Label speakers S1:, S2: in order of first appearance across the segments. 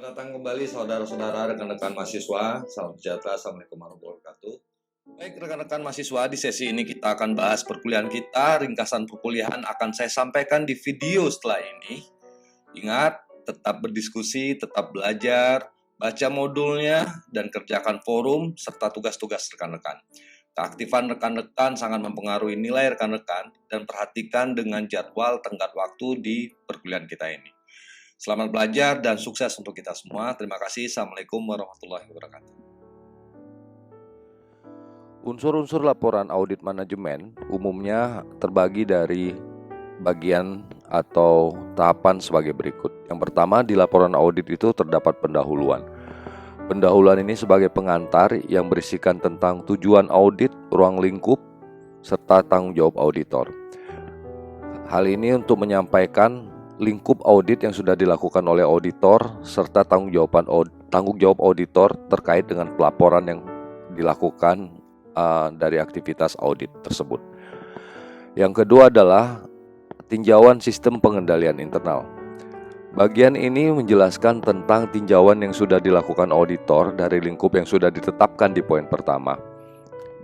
S1: Selamat datang kembali saudara-saudara, rekan-rekan mahasiswa. Salam sejahtera, Assalamualaikum warahmatullahi wabarakatuh. Baik rekan-rekan mahasiswa, di sesi ini kita akan bahas perkuliahan kita. Ringkasan perkuliahan akan saya sampaikan di video setelah ini. Ingat, tetap berdiskusi, tetap belajar, baca modulnya, dan kerjakan forum serta tugas-tugas rekan-rekan. Keaktifan rekan-rekan sangat mempengaruhi nilai rekan-rekan dan perhatikan dengan jadwal tenggat waktu di perkuliahan kita ini. Selamat belajar dan sukses untuk kita semua. Terima kasih. Assalamualaikum warahmatullahi wabarakatuh.
S2: Unsur-unsur laporan audit manajemen umumnya terbagi dari bagian atau tahapan sebagai berikut. Yang pertama, di laporan audit itu terdapat pendahuluan. Pendahuluan ini sebagai pengantar yang berisikan tentang tujuan audit, ruang lingkup, serta tanggung jawab auditor. Hal ini untuk menyampaikan lingkup audit yang sudah dilakukan oleh auditor serta tanggung jawab auditor terkait dengan pelaporan yang dilakukan dari aktivitas audit tersebut. Yang kedua adalah tinjauan sistem pengendalian internal. Bagian ini menjelaskan tentang tinjauan yang sudah dilakukan auditor dari lingkup yang sudah ditetapkan di poin pertama.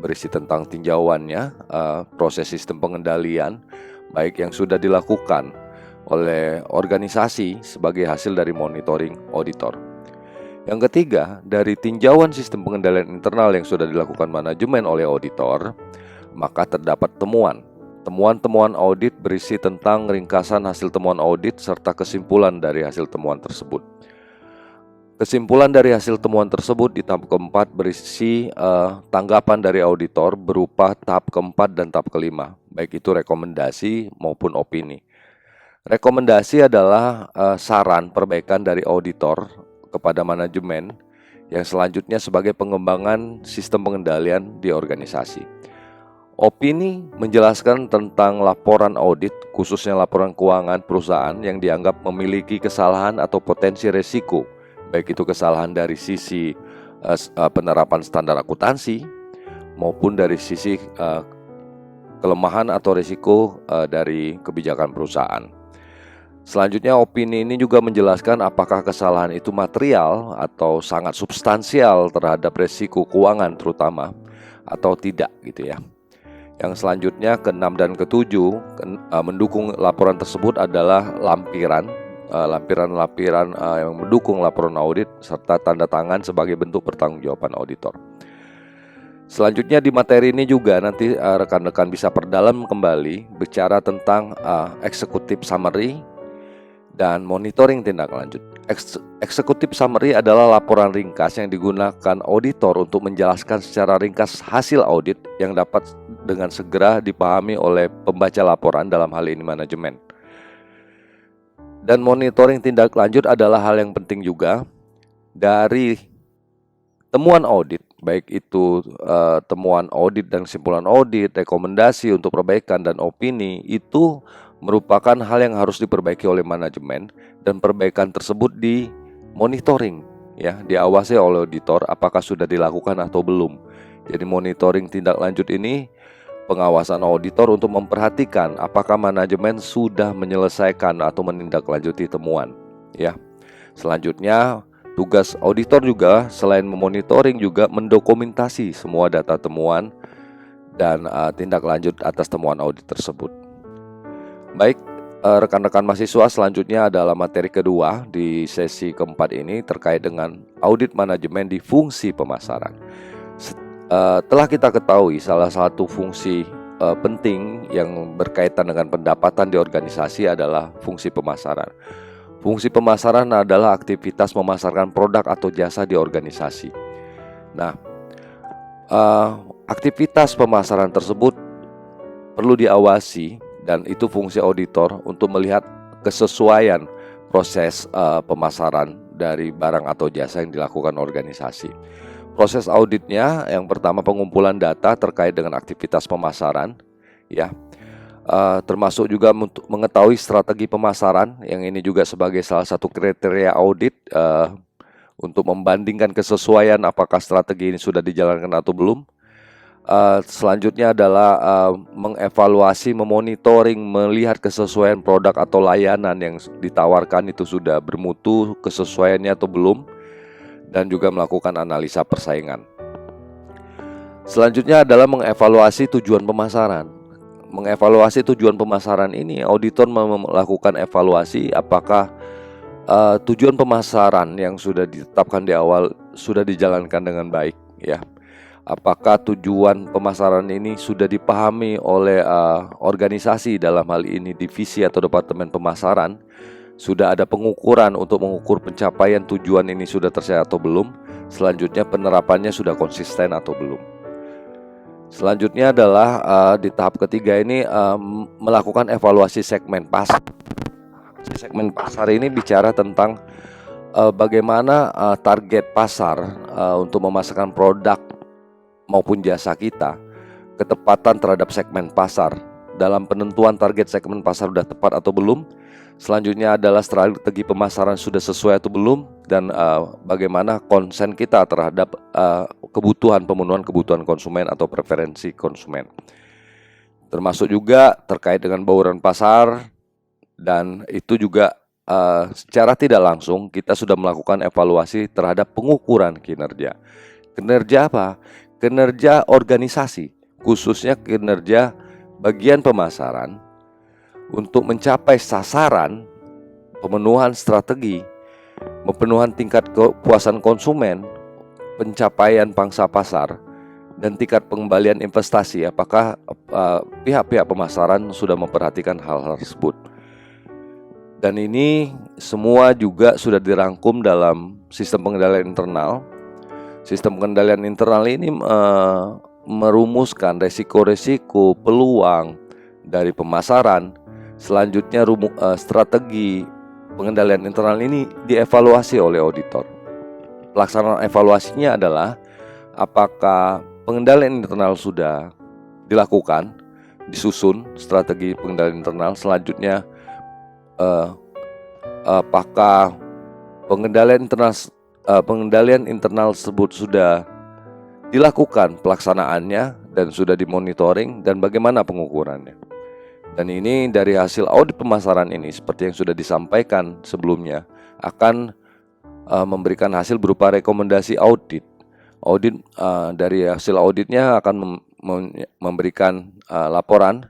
S2: Berisi tentang tinjauannya, proses sistem pengendalian, baik yang sudah dilakukan oleh organisasi sebagai hasil dari monitoring auditor. Yang ketiga, dari tinjauan sistem pengendalian internal yang sudah dilakukan manajemen oleh auditor, maka terdapat temuan-temuan audit berisi tentang ringkasan hasil temuan audit serta kesimpulan dari hasil temuan tersebut. Kesimpulan dari hasil temuan tersebut di tahap keempat berisi tanggapan dari auditor berupa tahap keempat dan tahap kelima, baik itu rekomendasi maupun opini. Rekomendasi adalah saran perbaikan dari auditor kepada manajemen yang selanjutnya sebagai pengembangan sistem pengendalian di organisasi. Opini menjelaskan tentang laporan audit, khususnya laporan keuangan perusahaan yang dianggap memiliki kesalahan atau potensi resiko, baik itu kesalahan dari sisi penerapan standar akuntansi maupun dari sisi kelemahan atau resiko dari kebijakan perusahaan. Selanjutnya, opini ini juga menjelaskan apakah kesalahan itu material atau sangat substansial terhadap resiko keuangan terutama atau tidak gitu ya. Yang selanjutnya ke-6 dan ke-7 mendukung laporan tersebut adalah lampiran yang mendukung laporan audit serta tanda tangan sebagai bentuk pertanggungjawaban auditor. Selanjutnya di materi ini juga nanti rekan-rekan bisa perdalam kembali bicara tentang executive summary dan monitoring tindak lanjut. Executive summary adalah laporan ringkas yang digunakan auditor untuk menjelaskan secara ringkas hasil audit yang dapat dengan segera dipahami oleh pembaca laporan, dalam hal ini manajemen. Dan monitoring tindak lanjut adalah hal yang penting juga dari temuan audit, baik itu temuan audit dan kesimpulan audit, rekomendasi untuk perbaikan dan opini, itu merupakan hal yang harus diperbaiki oleh manajemen dan perbaikan tersebut di monitoring ya, diawasi oleh auditor apakah sudah dilakukan atau belum. Jadi monitoring tindak lanjut ini pengawasan auditor untuk memperhatikan apakah manajemen sudah menyelesaikan atau menindaklanjuti temuan ya. Selanjutnya tugas auditor juga selain memonitoring juga mendokumentasi semua data temuan dan tindak lanjut atas temuan audit tersebut. Baik, rekan-rekan mahasiswa, selanjutnya adalah materi kedua di sesi keempat ini terkait dengan audit manajemen di fungsi pemasaran. Telah kita ketahui salah satu fungsi penting yang berkaitan dengan pendapatan di organisasi adalah fungsi pemasaran. Fungsi pemasaran adalah aktivitas memasarkan produk atau jasa di organisasi. Nah, aktivitas pemasaran tersebut perlu diawasi dan itu fungsi auditor untuk melihat kesesuaian proses pemasaran dari barang atau jasa yang dilakukan organisasi. Proses auditnya yang pertama pengumpulan data terkait dengan aktivitas pemasaran ya. Termasuk juga untuk mengetahui strategi pemasaran, yang ini juga sebagai salah satu kriteria audit untuk membandingkan kesesuaian apakah strategi ini sudah dijalankan atau belum. Selanjutnya adalah mengevaluasi, memonitoring, melihat kesesuaian produk atau layanan yang ditawarkan itu sudah bermutu, kesesuaiannya atau belum, dan juga melakukan analisa persaingan. Selanjutnya adalah mengevaluasi tujuan pemasaran. Mengevaluasi tujuan pemasaran ini, auditor melakukan evaluasi apakah tujuan pemasaran yang sudah ditetapkan di awal sudah dijalankan dengan baik, ya. Apakah tujuan pemasaran ini sudah dipahami oleh organisasi, dalam hal ini divisi atau departemen pemasaran. Sudah ada pengukuran untuk mengukur pencapaian tujuan ini sudah tercapai atau belum. Selanjutnya penerapannya sudah konsisten atau belum. Selanjutnya adalah di tahap ketiga ini melakukan evaluasi segmen pasar. Segmen pasar ini bicara tentang bagaimana target pasar untuk memasarkan produk maupun jasa kita, ketepatan terhadap segmen pasar. Dalam penentuan target segmen pasar sudah tepat atau belum. Selanjutnya adalah strategi pemasaran sudah sesuai atau belum, dan bagaimana konsen kita terhadap pemenuhan kebutuhan konsumen atau preferensi konsumen. Termasuk juga terkait dengan bauran pasar, dan itu juga secara tidak langsung kita sudah melakukan evaluasi terhadap pengukuran kinerja. Kinerja apa? Kinerja organisasi, khususnya kinerja bagian pemasaran untuk mencapai sasaran pemenuhan strategi, pemenuhan tingkat kepuasan konsumen, pencapaian pangsa pasar, dan tingkat pengembalian investasi. Apakah pihak-pihak pemasaran sudah memperhatikan hal tersebut? Dan ini semua juga sudah dirangkum dalam sistem pengendalian internal. Sistem pengendalian internal ini merumuskan resiko-resiko, peluang dari pemasaran. Selanjutnya strategi pengendalian internal ini dievaluasi oleh auditor. Pelaksanaan evaluasinya adalah apakah pengendalian internal sudah dilakukan, disusun strategi pengendalian internal. Selanjutnya apakah pengendalian internal tersebut sudah dilakukan pelaksanaannya dan sudah dimonitoring, dan bagaimana pengukurannya. Dan ini dari hasil audit pemasaran ini, seperti yang sudah disampaikan sebelumnya, akan memberikan hasil berupa rekomendasi audit. Dari hasil auditnya akan memberikan laporan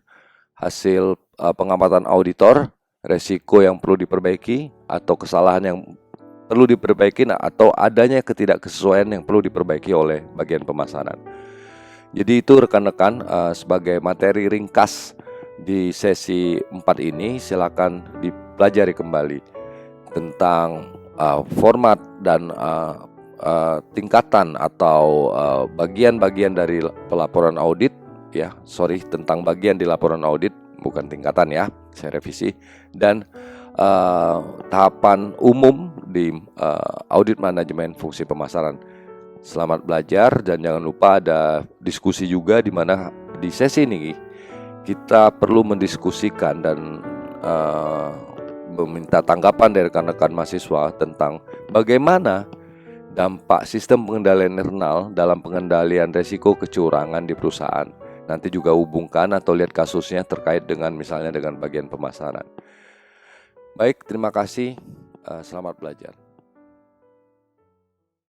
S2: hasil pengamatan auditor, resiko yang perlu diperbaiki atau kesalahan yang perlu diperbaiki, atau adanya ketidaksesuaian yang perlu diperbaiki oleh bagian pemasaran. Jadi itu rekan-rekan sebagai materi ringkas di sesi 4 ini. Silakan dipelajari kembali tentang format dan tingkatan atau bagian-bagian dari pelaporan audit, ya. Tentang bagian di laporan audit, bukan tingkatan, ya. Saya revisi. Dan tahapan umum di audit manajemen fungsi pemasaran. Selamat belajar, dan jangan lupa ada diskusi juga, di mana di sesi ini kita perlu mendiskusikan dan meminta tanggapan dari rekan-rekan mahasiswa tentang bagaimana dampak sistem pengendalian internal dalam pengendalian resiko kecurangan di perusahaan. Nanti juga hubungkan atau lihat kasusnya terkait dengan misalnya dengan bagian pemasaran. Baik, terima kasih. Selamat belajar.